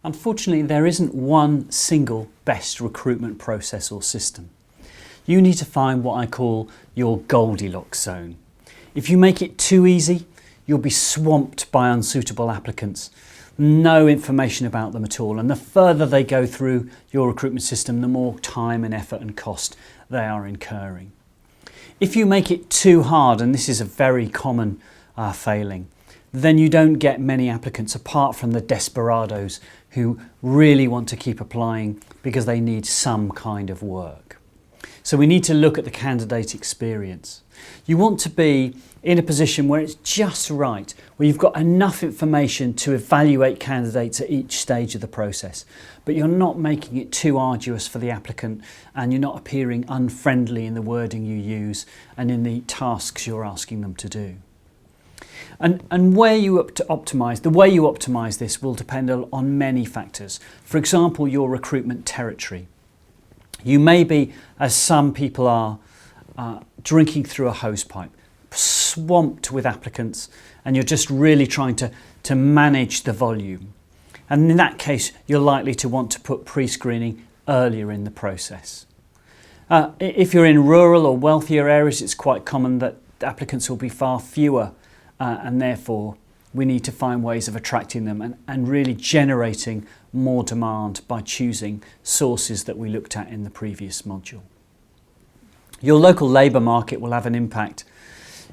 Unfortunately, there isn't one single best recruitment process or system. You need to find what I call your Goldilocks zone. If you make it too easy, you'll be swamped by unsuitable applicants, no information about them at all, and the further they go through your recruitment system, the more time and effort and cost they are incurring. If you make it too hard, and this is a very common failing, then you don't get many applicants apart from the desperados who really want to keep applying because they need some kind of work. So we need to look at the candidate experience. You want to be in a position where it's just right, where you've got enough information to evaluate candidates at each stage of the process, but you're not making it too arduous for the applicant and you're not appearing unfriendly in the wording you use and in the tasks you're asking them to do. And where you optimise, the way you optimise this will depend on many factors. For example, your recruitment territory. You may be, as some people are, drinking through a hosepipe, swamped with applicants, and you're just really trying to manage the volume. And in that case, you're likely to want to put pre-screening earlier in the process. If you're in rural or wealthier areas, it's quite common that applicants will be far fewer, and therefore we need to find ways of attracting them and really generating more demand by choosing sources that we looked at in the previous module. Your local labour market will have an impact.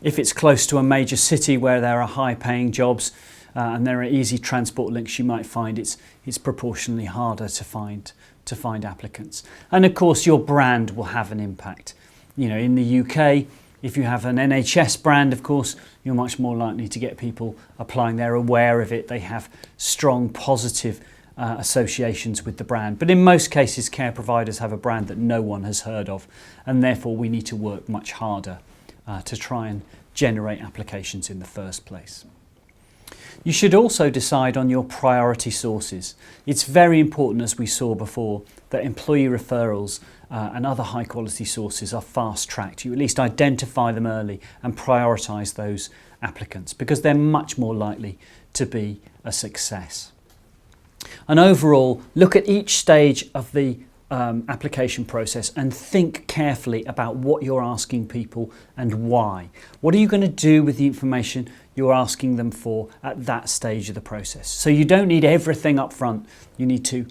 If it's close to a major city where there are high paying jobs and there are easy transport links, you might find it's proportionally harder to find applicants. And of course your brand will have an impact. You know, in the UK, if you have an NHS brand, of course, you're much more likely to get people applying. They're aware of it. They have strong positive associations with the brand. But in most cases, care providers have a brand that no one has heard of, and therefore we need to work much harder to try and generate applications in the first place. You should also decide on your priority sources. It's very important, as we saw before, that employee referrals and other high quality sources are fast tracked. You at least identify them early and prioritise those applicants because they're much more likely to be a success. And overall, look at each stage of the application process and think carefully about what you're asking people and why. What are you going to do with the information you're asking them for at that stage of the process? So you don't need everything up front. You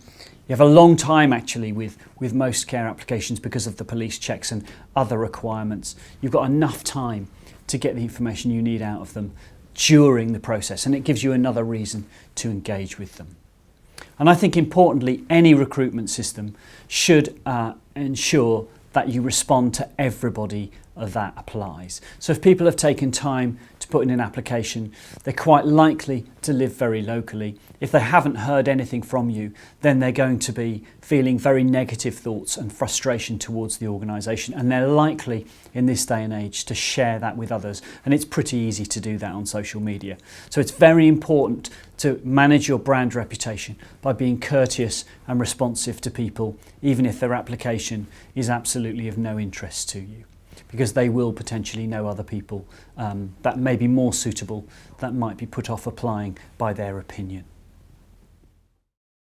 have a long time actually with most care applications because of the police checks and other requirements. You've got enough time to get the information you need out of them during the process, and it gives you another reason to engage with them. And I think importantly, any recruitment system should ensure that you respond to everybody that applies. So if people have taken time to put in an application, they're quite likely to live very locally. If they haven't heard anything from you, then they're going to be feeling very negative thoughts and frustration towards the organisation, and they're likely in this day and age to share that with others, and it's pretty easy to do that on social media. So it's very important to manage your brand reputation by being courteous and responsive to people, even if their application is absolutely of no interest to you, because they will potentially know other people that may be more suitable, that might be put off applying by their opinion.